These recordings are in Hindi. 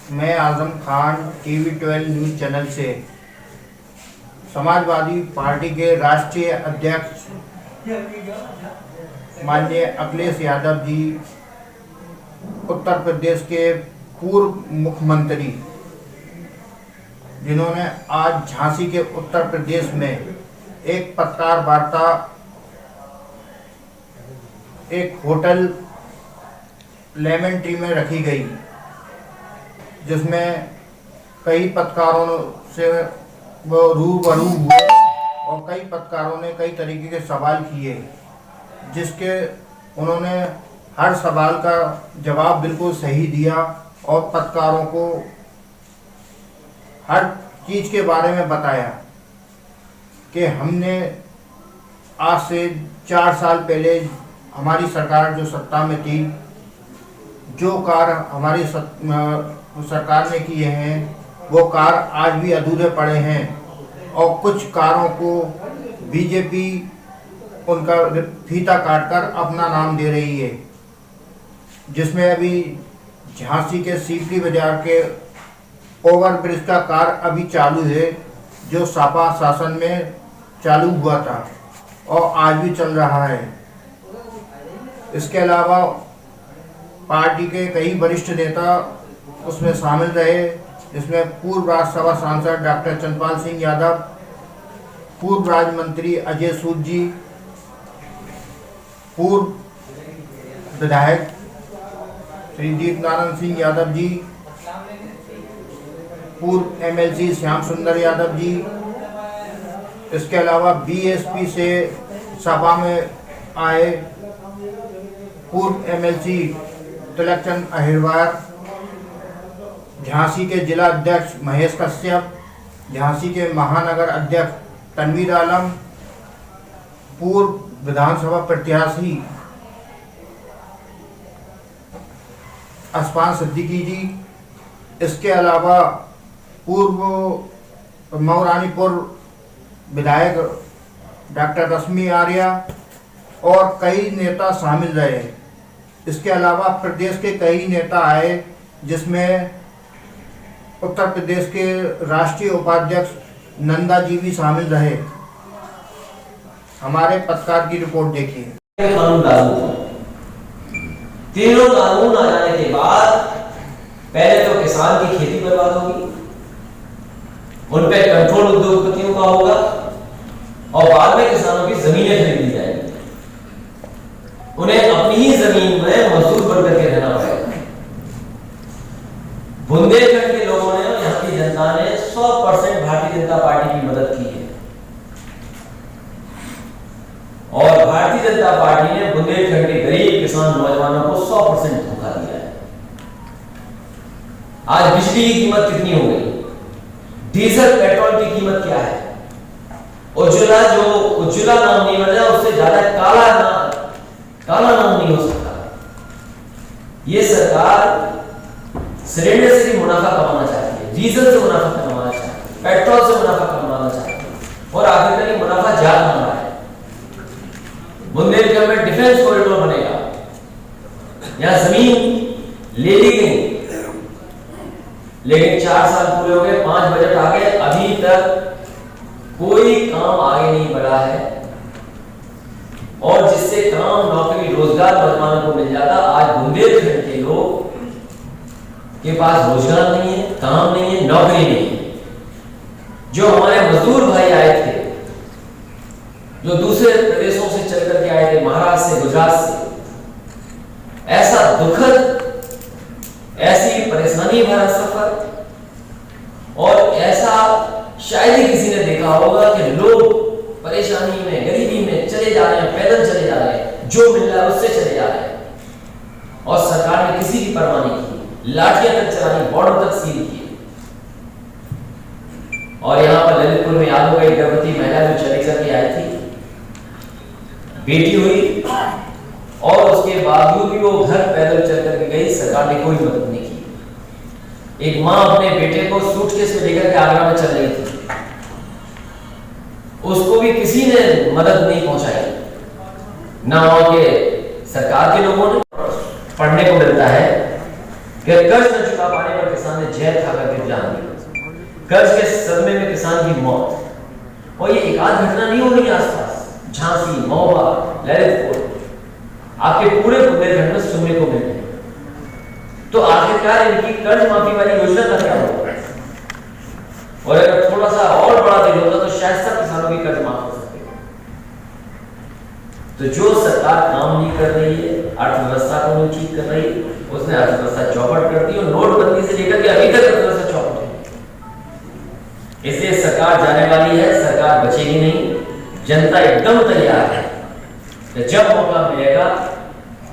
मैं Azam Khan TV 12 news channel से समाजवादी पार्टी के राष्ट्रीय अध्यक्ष माननीय अखिलेश यादव जी, उत्तर प्रदेश के पूर्व मुख्यमंत्री, जिन्होंने आज झांसी के उत्तर प्रदेश में एक पत्रकार वार्ता एक होटल लेमन ट्री में रखी गई, जिसमें कई पत्रकारों से वो रूबरू हुए और कई पत्रकारों ने कई तरीके के सवाल किए, जिसके उन्होंने हर सवाल का जवाब बिल्कुल सही दिया और पत्रकारों को हर चीज़ के बारे में बताया कि हमने आज से 4 साल पहले हमारी सरकार जो सत्ता में थी, जो कार्य हमारी सरकार ने किए हैं वो कार्य आज भी अधूरे पड़े हैं और कुछ कार्यों को बीजेपी उनका फीता काटकर अपना नाम दे रही है, जिसमें अभी झांसी के सीपली बाजार के ओवरब्रिज का कार्य अभी चालू है, जो सपा शासन में चालू हुआ था और आज भी चल रहा है। इसके अलावा पार्टी के कई वरिष्ठ नेता उसमें शामिल रहे, जिसमें पूर्व राज्यसभा सांसद डॉक्टर चंद्रपाल सिंह यादव, पूर्व राज्य मंत्री अजय सूद जी, पूर्व विधायक श्री दीपनारायण सिंह यादव जी, पूर्व एमएलसी श्याम सुंदर यादव जी। इसके अलावा बीएसपी से सपा में आए पूर्व एमएलसी तिलकचंद अहिरवार, झांसी के जिला अध्यक्ष महेश कश्यप, झांसी के महानगर अध्यक्ष तनवीर आलम, पूर्व विधानसभा प्रत्याशी असफान सिद्दीकी जी। इसके अलावा पूर्व मऊरानीपुर विधायक डॉक्टर रश्मि आर्या और कई नेता शामिल रहे। इसके अलावा प्रदेश के कई नेता आए, जिसमें उत्तर प्रदेश के राष्ट्रीय उपाध्यक्ष नंदा जी भी शामिल रहे। हमारे पत्रकार की रिपोर्ट देखिए। कानून लागू, तीनों कानून आ जाने के बाद पहले तो किसान की खेती बर्बाद होगी, उन पे कंट्रोल उद्योगपतियों का होगा और बाद में किसानों की जमीनें खरीदी जाएंगी। उन्हें अपनी ही जमीन में मजदूर बनकर के रहना पड़ेगा। बुंदेलखंड के लोगों ने, यहाँ की जनता ने 100% भारतीय जनता पार्टी की मदद की है और भारतीय जनता पार्टी ने बुंदेलखंड के गरीब किसान नौजवानों को 100% धोखा दिया है। आज बिजली की कीमत कितनी हो गई, डीजल पेट्रोल की कीमत क्या है, उज्ज्वला जो उज्ज्वला नाम नहीं बन जाए, उससे ज्यादा काला नाम नहीं हो सकता। ये सरकार सिलेंडर से भी मुनाफा कमाना चाहती है, डीजल से मुनाफा कमाना चाहती है, पेट्रोल से मुनाफा कमाना चाहती है और आखिर तक मुनाफा ज्यादा कमा रहा है। बुंदेलखंड में डिफेंस कॉरिडोर बनेगा, यहां जमीन ले ली गई, लेकिन 4 साल पूरे हो गए, 5 बजट आ गए, अभी तक कोई काम आगे नहीं बढ़ा है और जिससे काम, नौकरी, रोजगार नौजवानों को मिल जाता, आज बुंदेलखंड के लोग के पास रोजगार नहीं है, काम नहीं है, नौकरी नहीं है। जो हमारे मजदूर भाई आए थे, जो दूसरे प्रदेशों से चल करके आए थे, महाराष्ट्र से, गुजरात से, ऐसा दुखद, ऐसी परेशानी भरा सफर और ऐसा शायद ही किसी ने देखा होगा कि लोग परेशानी में, गरीबी में चले जा रहे हैं, पैदल चले जा रहे हैं, जो मिल रहा है उससे चले जा रहे हैं और सरकार ने किसी की परवाह नहीं की, लाठियां तक चलाई, बॉर्डर तक सील किए। और यहां पर ललितपुर में याद होगा एक गर्भवती महिला जो चले करके आई थी, बेटी हुई और उसके बावजूद भी वो घर पैदल चल करके गई, सरकार ने कोई मदद नहीं की। एक मां अपने बेटे को सूटकेस में लेकर के आगरा में चल रही थी, उसको भी किसी ने मदद नहीं पहुंचाई, ना वहां के सरकार के लोगों ने। पढ़ने को मिलता है कि कर्ज न चुका पाने पर किसान ने जहर खाकर के जान दी, कर्ज के सदमे में किसान की मौत। और ये एक आध घटना नहीं हो रही आसपास, झांसी, महोबा, ललितपुर, आपके पूरे बुंदेलखंड में सुनने को मिल रहे। तो आखिरकार इनकी कर्ज माफी वाली योजना का क्या होगा? और अगर थोड़ा सा और बड़ा दिल होता तो शायद सब किसानों की कर्ज माफ हो सकते। तो जो सरकार काम नहीं कर रही है, अर्थव्यवस्था को नहीं ठीक कर रही, उसने अर्थव्यवस्था चौपट कर दी और नोटबंदी से लेकर के अभी तक अर्थव्यवस्था चौपट है। इसलिए सरकार जाने वाली है, सरकार बचेगी नहीं। जनता एकदम तैयार है कि जब मौका मिलेगा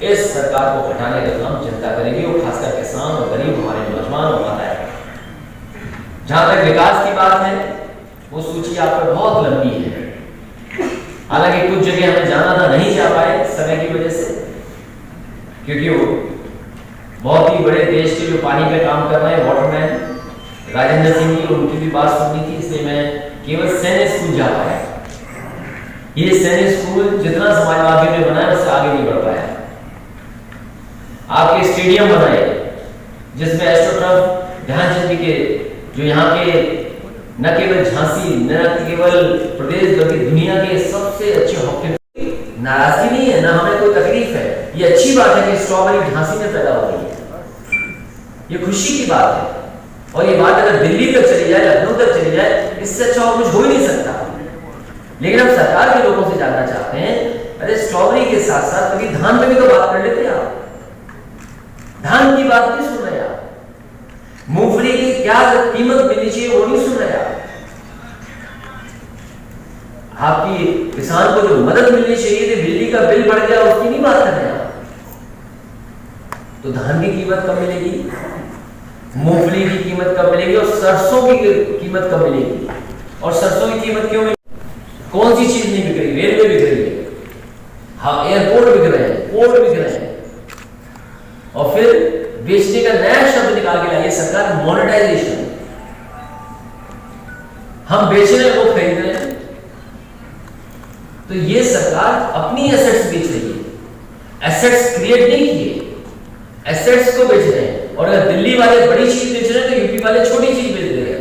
इस सरकार को हटाने का काम जनता करेगी, और खासकर किसान और गरीब, हमारे नौजवान और माताएं। जहां तक विकास की बात है, वो सूची आप पर बहुत लंबी है। हालांकि कुछ जगह हमें जाना था, नहीं जा पाए समय की वजह से, क्योंकि वो बहुत ही बड़े देश के जो पानी पे काम कर रहे हैं वाटरमैन राजेंद्र सिंह जी, उनकी भी बात सुननी थी, इसलिए मैं केवल सैन्य स्कूल जा पाया। ये सैन्य स्कूल जितना समाजवादी ने बनाया उससे आगे नहीं बढ़ पाया। आपके स्टेडियम बनाए जिसमें एस्ट्रोटर्फ ध्यानचंद जी के, जो यहाँ के न केवल झांसी, न केवल प्रदेश बल्कि दुनिया के सबसे अच्छे हॉकी। नाराजगी नहीं है, ना हमें कोई तकलीफ है, ये अच्छी बात है कि स्ट्रॉबेरी झांसी में पैदा हो रही है, ये खुशी की बात है। और ये बात अगर दिल्ली तक चली जाए, लखनऊ तक चली जाए, इससे अच्छा और कुछ हो ही नहीं सकता। लेकिन हम सरकार के लोगों से जानना चाहते हैं, अरे स्ट्रॉबेरी के साथ साथ कभी धान पे भी तो बात कर लेते आप। धान की बात नहीं सुन रहे आप, मूंगफली की क्या कीमत मिलनी चाहिए वो नहीं सुन रहे आप। आपकी किसान को जो मदद मिलनी चाहिए थी, बिजली का बिल बढ़ गया, उसकी नहीं बात कर रहे आप। तो धान की कीमत कब मिलेगी, मूंगफली की कीमत कब मिलेगी, और सरसों की कीमत कब मिलेगी? और सरसों की कीमत क्यों मिलेगी? कौन सी चीज नहीं बिक रही? रेलवे बिक रही है, हाँ, एयरपोर्ट बिक रहे हैं, पोर्ट बिक रहे हैं। और फिर बेचने का नया शब्द निकाल के लाइए सरकार, मोनेटाइजेशन। हम बेच रहे हैं, वो खरीद रहे हैं। तो ये सरकार अपनी एसेट्स बेच रही है, एसेट्स क्रिएट नहीं किए, एसेट्स को बेच रहे हैं। और अगर दिल्ली वाले बड़ी चीज बेच रहे हैं तो यूपी वाले छोटी चीज बेच रहे हैं।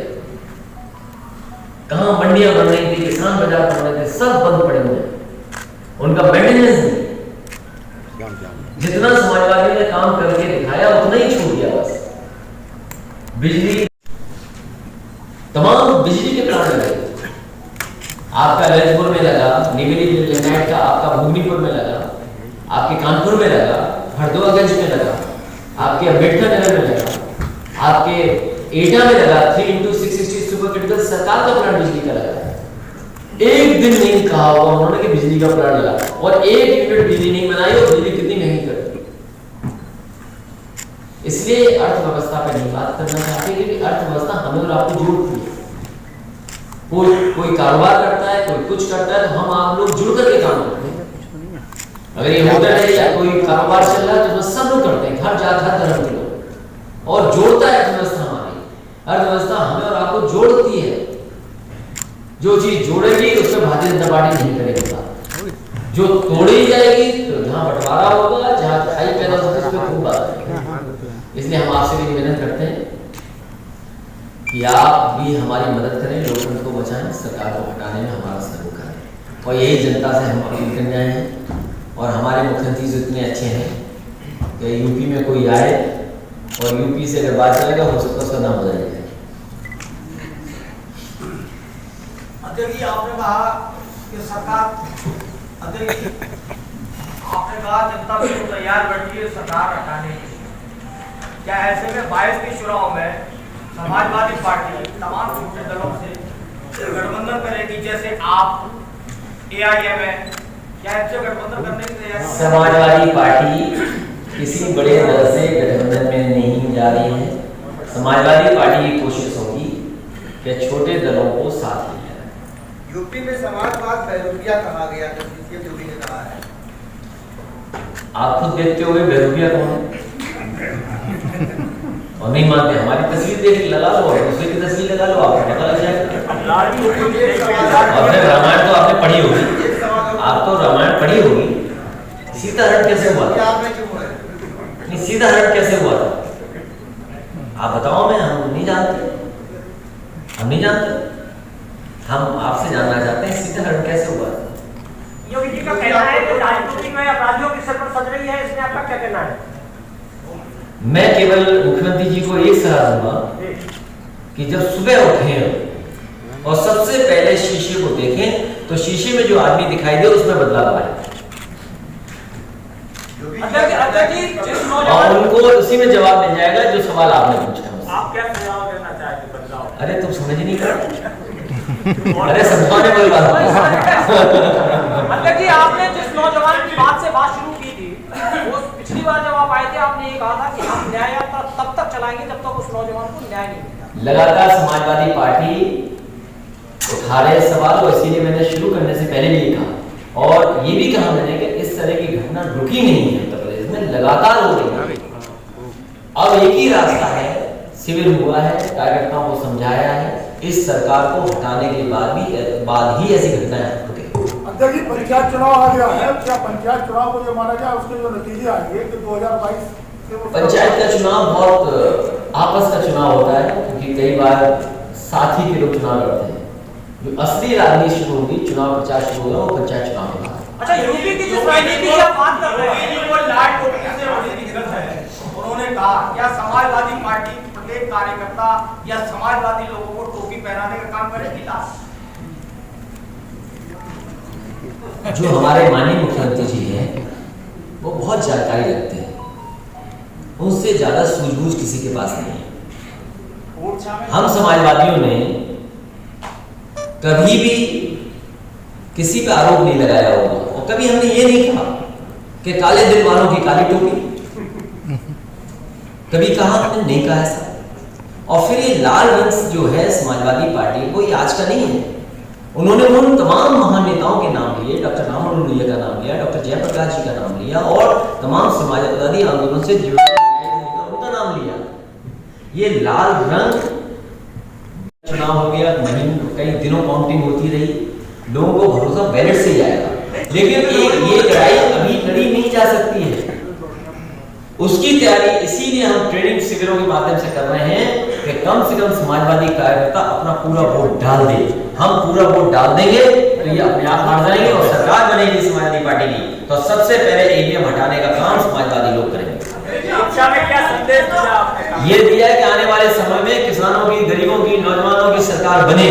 कहां मंडियां बन रही थी, किसान बाजार बन रहे थे, सब बंद पड़े हुए हैं, उनका मेंटेनेंस नहीं। जितना समाजवादियों ने काम करके दिखाया उतना ही छूट गया बस। बिजली, तमाम बिजली के प्लांट लगे, आपका ललितपुर में लगा, निगली लिग्नाइट का आपका भूमिपुर में लगा, आपके कानपुर में लगा, हरदोआगंज में लगा, आपके अम्बेडकर नगर में लगा, आपके एटा में लगा। 3x660 सुपर क्रिटिकल सरकार का प्लांट बिजली का लगा। एक दिन नहीं कहा होगा उन्होंने कि बिजली का प्लांट लगा, और एक यूनिट बिजली नहीं बनाई, और बिजली कितनी महंगी कर दी। इसलिए अर्थव्यवस्था पर नहीं बात करना चाहते, क्योंकि अर्थव्यवस्था हमें और आपको जोड़ती है। कोई कारोबार करता है, कोई कुछ करता है, तो हम आप लोग जुड़ करके काम करते हैं। अगर ये होटल है या कोई कारोबार चल रहा है तो सब लोग करते हैं, घर जाकर हर तरह के लोग, और जोड़ता है अर्थव्यवस्था। हमारी अर्थव्यवस्था हमें और आपको जोड़ती है। जो चीज जोड़ेगी उस पर भारतीय जनता पार्टी नहीं करेगी, जो तोड़ी जाएगी तो जहां बंटवारा होगा, जहां खाई पैदा होगी, उस पर खूब बात करेंगे। इसलिए हम आपसे भी निवेदन करते हैं कि आप भी हमारी मदद करें, लोकतंत्र को बचाएं, सरकार को हटाने में हमारा सहयोग करें। और यही जनता से हम अपील करने आए हैं। और हमारे मुख्यमंत्री जो इतने अच्छे हैं कि यूपी में कोई आए और यूपी से अगर बात करेगा, हो सकता है उसका नाम बदल जाए। अध्यक्ष जी, आपने कहा कि सरकार, अध्यक्ष जी आपने कहा जनता बिल्कुल तैयार बैठी है सरकार हटाने के लिए। क्या ऐसे में 22 के चुनाव में समाजवादी पार्टी तमाम छोटे दलों से गठबंधन करेगी, जैसे आप, AIM है, क्या इससे गठबंधन करने की तैयारी? समाजवादी पार्टी किसी बड़े दल से गठबंधन में नहीं जा रही है। समाजवादी पार्टी की कोशिश होगी कि छोटे दलों को साथ लिया जाए। यूपी में समाजवाद बहरूपिया कहा गया था, सीएम योगी ने कहा है। आप खुद देखते हुए बहरूपिया कौन है और नहीं मानते? हमारी तस्वीर देख लगा लो, दूसरे की तस्वीर लगा लो, आपको पता लग जाएगा। और फिर रामायण तो आपने पढ़ी होगी, आप तो रामायण पढ़ी होगी। सीता हरण कैसे हुआ था? नहीं, सीता हरण कैसे हुआ था? आप बताओ, मैं हम नहीं जानते, हम नहीं जानते। हम आपसे जानना चाहते हैं सीताहरण कैसे हुआ। योगी जी का कहना है कि राजनीति में अपराधियों की सर पर सज रही है, इसमें आपका क्या कहना है? मैं केवल मुख्यमंत्री जी को एक सलाह दूंगा कि जब सुबह उठें और सबसे पहले शीशे को देखें तो शीशे में जो आदमी दिखाई दे उसमें बदलाव आए और उनको उसी में जवाब मिल जाएगा जो सवाल आपने पूछा। आप क्या सुझाव देना चाहते बदलाव? अरे तुम समझ नहीं कर अरे समझाने वाली बात मतलब कि आपने जिस नौजवान की बात से बात शुरू की थी, वो पिछली बार जब आप आए थे आपने ये कहा था कि हम न्याय यात्रा तब तक चलाएंगे जब तक उस नौजवान को न्याय नहीं मिलेगा। लगातार समाजवादी पार्टी उठा रहे सवाल और इसीलिए मैंने शुरू करने से पहले भी कहा और ये भी कहा मैंने कि इस तरह की घटना रुकी नहीं है उत्तर प्रदेश में, लगातार हो रही है। अब एक ही रास्ता है, शिविर हुआ है, कार्यकर्ताओं को समझाया है, इस सरकार को हटाने के बाद ही ऐसी घटनाएं रुके। अध्यक्ष जी, पंचायत चुनाव आ गया है, क्या पंचायत चुनाव को जो माना जाए उसके जो नतीजे आएंगे कि 2022 पंचायत का चुनाव बहुत आपस का चुनाव होता है क्योंकि कई बार साथी के लोग चुनाव लड़ते हैं। जो असली राजनीति शुरू होगी, चुनाव प्रचार शुरू होगा, वो पंचायत चुनाव होगा। अच्छा, यूपी की जिस राजनीति की आप बात कर रहे हैं वो लाल टोपी से बड़ी दिक्कत है। उन्होंने कहा क्या समाजवादी पार्टी प्रत्येक कार्यकर्ता या समाजवादी लोगों को टोपी पहनाने का काम करेगी? जो हमारे माननीय मुख्यमंत्री जी हैं वो बहुत जानकारी रखते हैं, उनसे ज्यादा सूझबूझ किसी के पास नहीं है। हम समाजवादियों ने कभी भी किसी पे आरोप नहीं लगाया होगा और कभी हमने ये नहीं कहा कि काले दिल वालों की काली टोपी, कभी कहा हमने नहीं कहा ऐसा। और फिर ये लाल रंग जो है समाजवादी पार्टी को, ये आज का नहीं है। उन्होंने उन तमाम महान नेताओं के नाम लिए, डॉक्टर राममनोहर लोहिया का नाम लिया, डॉक्टर जयप्रकाश जी का नाम लिया और तमाम समाजवादी आंदोलन से जुड़े उनका नाम लिया। ये लाल रंग चुनाव हो गया, कई दिनों काउंटिंग होती रही, लोगों को भरोसा बैलेट से ही आएगा, लेकिन ये लड़ाई अभी लड़ी नहीं जा सकती है। उसकी तैयारी इसीलिए हम ट्रेनिंग शिविरों के माध्यम से कर रहे हैं कि कम से कम समाजवादी कार्यकर्ता अपना पूरा वोट डाल दे। हम पूरा वोट डाल देंगे तो ये अपने आप हार जाएंगे और सरकार बनेगी समाजवादी पार्टी की, तो सबसे पहले ईवीएम हटाने का काम समाजवादी लोग करेंगे। शिक्षा में क्या संदेश दिया आपने? ये दिया है कि आने वाले समय में किसानों की, गरीबों की, नौजवानों की सरकार बने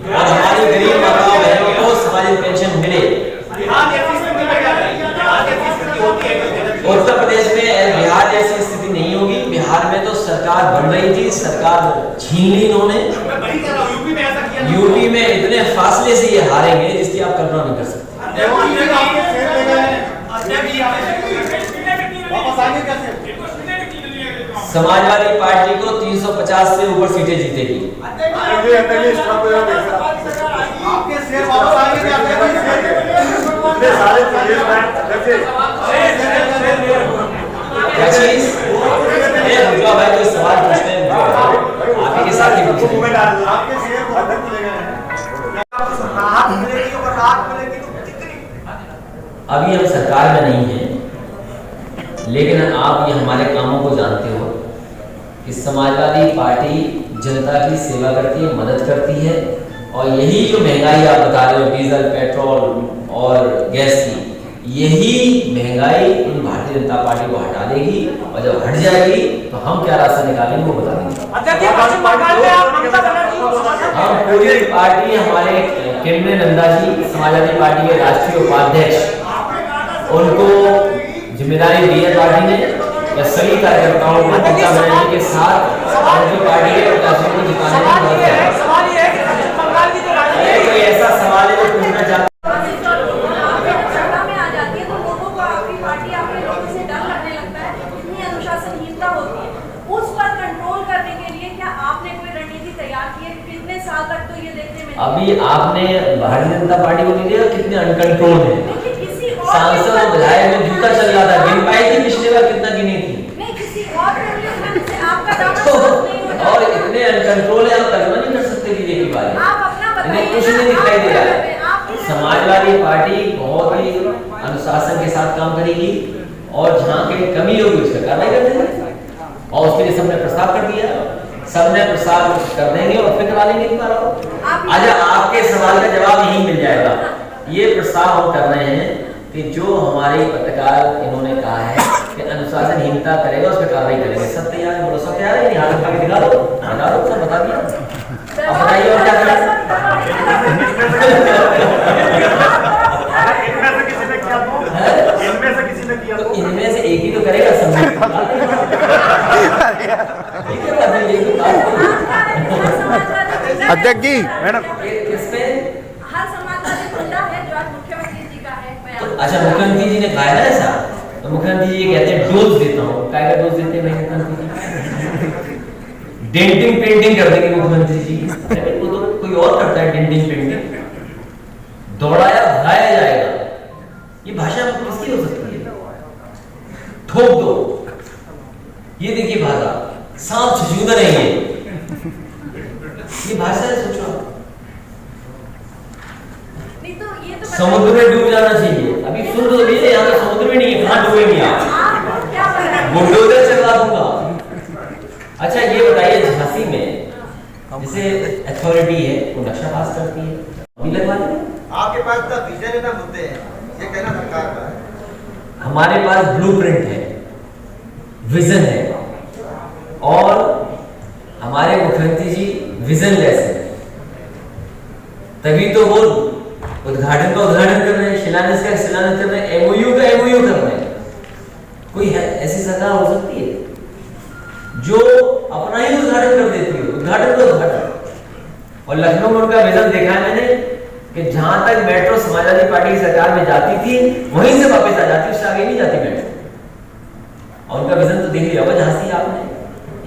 और हमारी गरीब माताओं बहनों को सामाजिक पेंशन मिले। उत्तर प्रदेश में बिहार जैसी स्थिति नहीं होगी। बिहार में तो सरकार बन रही थी, सरकार छीन ली इन्होंने। यूपी में इतने फासले से ये हारेंगे जिसकी आप कल्पना नहीं कर सकते। समाजवादी पार्टी को 350 से ऊपर सीटें जीतेगी। क्या चीज? भाई कोई सवाल पूछते हैं आप ही के साथ ही पूछते अभी हम सरकार में नहीं हैं, लेकिन आप ये हमारे कामों को जानते हो कि समाजवादी पार्टी जनता की सेवा करती है, मदद करती है और यही जो महंगाई आप बता रहे हो, डीजल, पेट्रोल और गैस की, यही महंगाई इन भारतीय जनता पार्टी को हटा देगी और जब हट जाएगी तो हम क्या रास्ता निकालेंगे वो बता देंगे। हम पूरी पार्टी, हमारे किरण नंदा जी समाजवादी पार्टी के राष्ट्रीय उपाध्यक्ष, उनको जिम्मेदारी दी है पार्टी ने या सभी कार्यकर्ताओं को ममता बनर्जी के साथ उनकी पार्टी के प्रत्याशियों को जिताने में मदद करें। कोई ऐसा सवाल है जो पूछना चाहते अभी आपने भारतीय जनता पार्टी को नहीं देखा कितने अनकंट्रोल है। सांसद और विधायक में जूता चल रहा था, गिन पाई थी पिछले बार कितना गिनी थी और इतने अनकंट्रोल है, हम कल्पना नहीं कर सकते कि ये की बात है, इन्हें कुछ नहीं दिखाई दे रहा है। समाजवादी पार्टी बहुत ही अनुशासन के साथ काम करेगी और जहाँ कहीं कमी होगी उसका कार्रवाई कर देंगे और उसके लिए सबने प्रस्ताव कर दिया। सबने प्रस्ताव कर देंगे और फिर करा लेंगे एक बार और। अच्छा, आपके सवाल का जवाब यही मिल जाएगा। ये प्रस्ताव हम कर रहे हैं कि जो हमारे पत्रकार इन्होंने कहा है कि अनुशासनहीनता करेगा उस पर कार्रवाई करेंगे। सब तैयार है, बोलो सब तैयार है, नहीं हाथ उठा के दिखा दो, सब बता दिया। अब बताइए और क्या करें? तो इनमें से एक ही तो करेगा, सब अध्यक्ष जी, मैडम हर समाजवादी गुंडा है जो आज मुख्यमंत्री जी का है। अच्छा, मुख्यमंत्री जी ने कहा है ना ऐसा, तो मुख्यमंत्री जी कहते हैं डोज देता हूँ। क्या का डोज देते हैं मुख्यमंत्री जी? डेंटिंग पेंटिंग कर देंगे मुख्यमंत्री जी। वो तो कोई और करता है डेंटिंग पेंटिंग। दौड़ाया भगाया जाएगा, ये भाषा किसकी हो सकती है? ठोक दो, ये देखिए भाषा, सांप छछूंदर है ये भाषा है। सोचो समुद्र में डूब जाना चाहिए। अभी सुन तो लीजिए, यहाँ तो समुद्र में नहीं है, कहाँ डूबेंगे आप? बुलडोजर चला दूंगा। अच्छा, ये बताइए, झांसी में जैसे अथॉरिटी है वो नक्शा पास करती है, अभी लगवा दें। आपके पास तो विजन है ना, मुद्दे हैं, ये कहना सरकार का है। हमारे पास ब्लूप्रिंट है, विजन है, और हमारे मुख्यमंत्री जी विजनलेस है। तभी तो वो उद्घाटन का उद्घाटन कर रहे हैं, शिलान्यास का शिलान्यास कर रहे हैं, एमओयू का एमओयू कर रहे हैं। कोई है ऐसी सरकार हो सकती है जो अपना ही उद्घाटन कर देती है, उद्घाटन का उद्घाटन। और लखनऊ में उनका विजन देखा है मैंने कि जहां तक मेट्रो समाजवादी पार्टी की सरकार में जाती थी वहीं से वापस आ जाती, उससे आगे नहीं जाती मेट्रो। और उनका विजन तो देख लिया होगा झांसी आपने,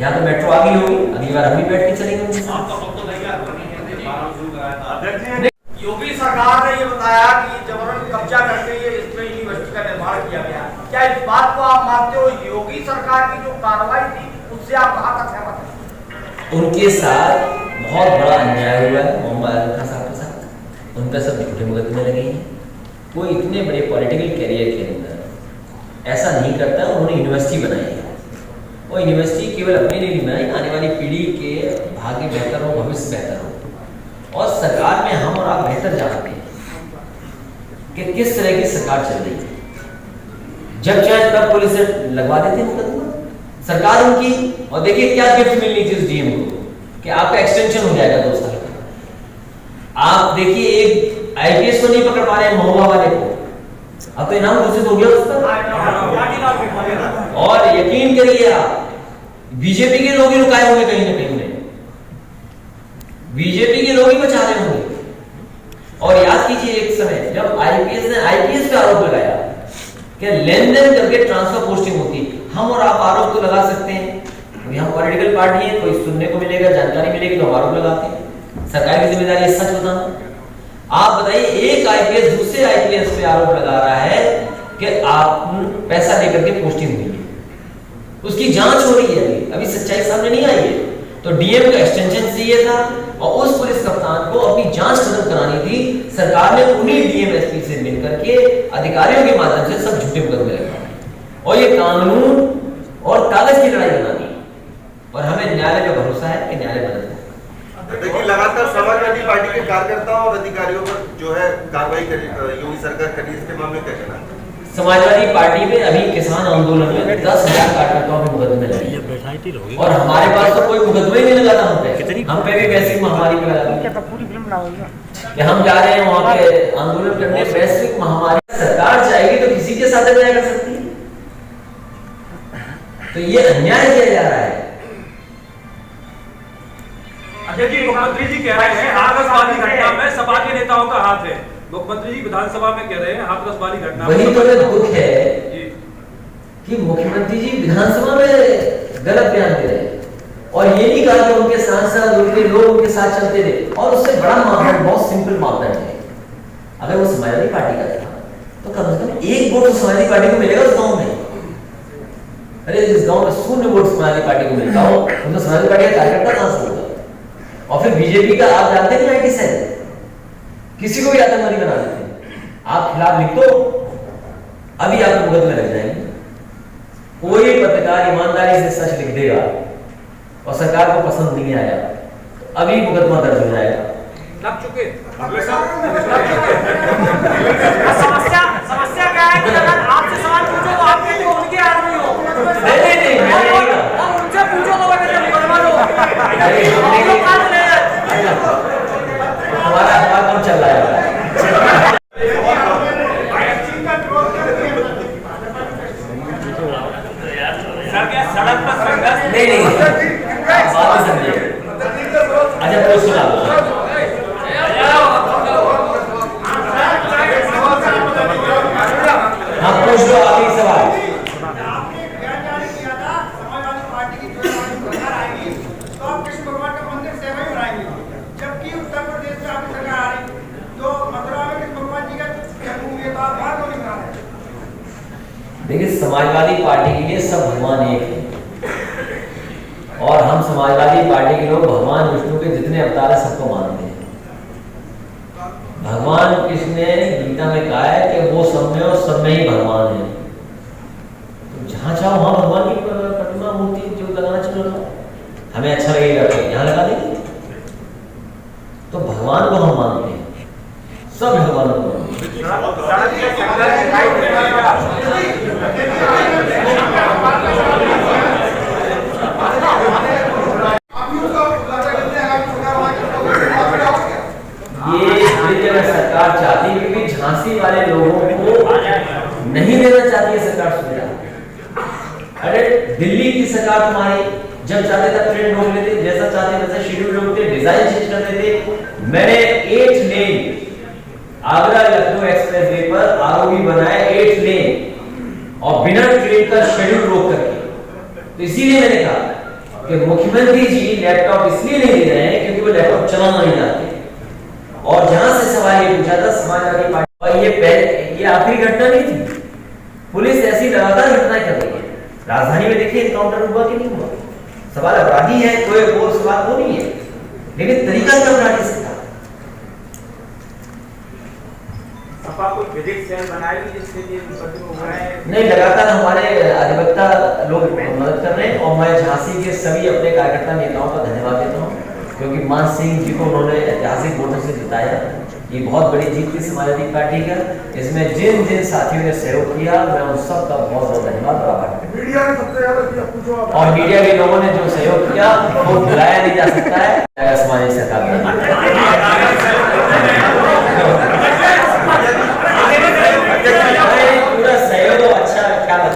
यहाँ तो मेट्रो आ गई होगी, अगली बार हम भी बैठ के चलेंगे। योगी सरकार ने ये बताया कि जबरन कब्जा करके ये इसमें यूनिवर्सिटी का निर्माण किया गया। क्या इस बात को आप मानते हो योगी सरकार की जो कार्रवाई थी उससे आप कहां तक सहमत हैं? उनके साथ बहुत बड़ा अन्याय हुआ है मोहम्मद अली खान साहब के साथ। उनका सब झूठे मुकदमे लगे हैं। वो इतने बड़े पॉलिटिकल कैरियर के अंदर ऐसा नहीं करता। उन्होंने यूनिवर्सिटी बनाई है, और यूनिवर्सिटी केवल अपने लिए नहीं बनाई, आने वाली पीढ़ी के भाग्य बेहतर हो, भविष्य बेहतर हो। और सरकार में हम और आप बेहतर जानते हैं कि किस तरह की सरकार चल रही है। जब चाहे तब पुलिस से लगवा देते हैं मुकदमा सरकार उनकी। और देखिए क्या गिफ्ट मिलनी थी उस डीएम को कि आपका एक्सटेंशन हो जाएगा 2 साल का। आप देखिए एक आईपीएस को नहीं पकड़ पा रहे हैं, महुआ वाले को, अब तो इनाम घोषित हो गया उसका। और यकीन करिए आप, बीजेपी के लोग ही रुकाए होंगे कहीं ना कहीं, बीजेपी के लोग ही बचा रहे होंगे। और याद कीजिए एक समय जब आईपीएस ने आईपीएस पे आरोप लगाया कि लेन देन करके ट्रांसफर पोस्टिंग होती। हम और आप आरोप तो लगा सकते हैं, अभी हम पॉलिटिकल पार्टी है, कोई सुनने को मिलेगा, जानकारी मिलेगी तो हम आरोप लगाते हैं। सरकार की जिम्मेदारी है सच बताना। आप बताइए, एक आईपीएस दूसरे आईपीएस पे आरोप लगा रहा है कि आप पैसा लेकर के पोस्टिंग हुई है, उसकी जांच हो रही है, अभी सच्चाई सामने नहीं आई है। तो डीएम का एक्सटेंशन चाहिए था, और उस पुलिस कप्तान को अपनी जांच खत्म करानी थी। सरकार ने उन्हीं डीएमएसपी से मिलकर के अधिकारियों के माध्यम से सब झूठे मुकदमे लगाए, और ये कानून और कागज की लड़ाई बनानी। और हमें न्यायालय पे भरोसा है कि न्यायालय बदल जाएगा। देखिए, लगातार समाजवादी पार्टी के कार्यकर्ताओं और अधिकारियों पर जो है कार्रवाई योगी सरकार करी, इसके मामले क्या कहना है? समाजवादी पार्टी में अभी किसान आंदोलन में 10,000 कार्यकर्ताओं के मुकदमे लगे, और हमारे पास तो कोई मुकदमा ही नहीं लगा था हम पे भी वैसी महामारी में लगा कि हम जा रहे हैं वहां पे आंदोलन करने। वैश्विक महामारी सरकार चाहेगी तो किसी के साथ अन्याय कर सकती है, तो ये अन्याय किया जा रहा है। अध्यक्ष जी, मुख्यमंत्री जी कह रहे हैं हाथरस वाली घटना में सपा के नेताओं का हाथ है। मुख्यमंत्री जी विधानसभा में कह रहे हैं हाथरस वाली घटना में। वही तो दुख है कि मुख्यमंत्री जी विधानसभा में गलत बयान दे रहे हैं, और ये नहीं कहा कि उनके सांसद उनके लोग उनके साथ चलते थे। और उससे बड़ा मापदंड, बहुत सिंपल मापदंड है, अगर वो समाजवादी पार्टी का था तो कम से कम 1 वोट समाजवादी पार्टी को मिलेगा उस गांव में। अरे इस गांव में 0 वोट समाजवादी पार्टी को मिलता हो तो समाजवादी पार्टी का कार्यकर्ता कहां से होगा? और फिर बीजेपी का आप जानते हैं IT सेल, किसी को भी आतंकवादी बना देते हैं। आप खिलाफ लिख दो, अभी आपको मुकदमे लग जाएंगे। कोई पत्रकार ईमानदारी से सच लिख देगा और सरकार को पसंद नहीं आया तो अभी मुकदमा दर्ज हो जाएगा। लग चुके समस्या क्या है कि अगर आपसे सवाल पूछो तो आपके लिए उनके आदमी हो, नहीं और उनसे पूछो तो वैसे मुकदमा लो। हमारा काम चल रहा है। सड़क पर संघर्ष नहीं बात ही समझे। अच्छा तो सुना हाँ पूछ लो आखिरी सवाल। आपने बयान जारी किया था समाजवादी पार्टी की जो सरकार आएगी तो आप कृष्ण भगवान का मंदिर सेवा ही बनाएंगे, जबकि उत्तर प्रदेश में आपकी सरकार आ रही तो मथुरा में कृष्ण भगवान जी का जन्मभूमि है, तो आप वहाँ क्यों नहीं बना रहे? देखिए समाजवादी पार्टी के लिए सब भगवान एक है और हम समाजवादी पार्टी के लोग भगवान विष्णु के जितने अवतार है सबको मानते हैं। भगवान कृष्ण ने गीता में कहा है कि वो सब में और सब में ही भगवान है। तो जहाँ चाहो वहाँ भगवान की प्रतिमा मूर्ति जो लगाना चाहिए हमें अच्छा लगेगा तो यहाँ लगा देंगे। तो भगवान को हम मानते हैं, सब भगवान को मानते ये सरकार चाहती है क्योंकि झांसी वाले लोगों को नहीं देना चाहती है सरकार सुविधा। अरे दिल्ली की सरकार तुम्हारी जब चाहते तब ट्रेन रोक लेते, जैसा चाहते वैसे शेड्यूल रोकते, डिजाइन चेंज कर देते। मैंने 8 लेन आगरा लखनऊ एक्सप्रेसवे पर आरओबी बनाया 8 लेन और बिना ट्रेन का शेड्यूल रोक करके। तो इसीलिए मैंने कहा कि मुख्यमंत्री जी लैपटॉप इसलिए नहीं दे रहे हैं क्योंकि वो लैपटॉप चलाना नहीं जानते। और जहां से सवाल ये पूछा था समाजवादी पार्टी, और ये आखिरी घटना नहीं थी। पुलिस ऐसी लगातार घटनाएं कर रही है। राजधानी में देखिए एनकाउंटर हुआ कि नहीं हुआ, सवाल अपराधी है कोई वो सवाल वो नहीं है, लेकिन तरीका क्या अपराधी से था। नहीं लगातार हमारे अधिवक्ता लोग मदद कर रहे हैं और मैं झांसी के सभी अपने कार्यकर्ता नेताओं का धन्यवाद देता हूँ क्योंकि मान सिंह जी को उन्होंने ऐतिहासिक वोटों से जिताया। ये बहुत बड़ी जीत थी समाजवादी पार्टी का। इसमें जिन जिन साथियों ने सहयोग किया मैं उन सब का बहुत बहुत धन्यवाद और आभार। मीडिया ने सबसे ज्यादा किया, पूछो आप। और मीडिया के लोगों ने जो सहयोग किया वो भुलाया नहीं जा सकता है समाजवादी सरकार।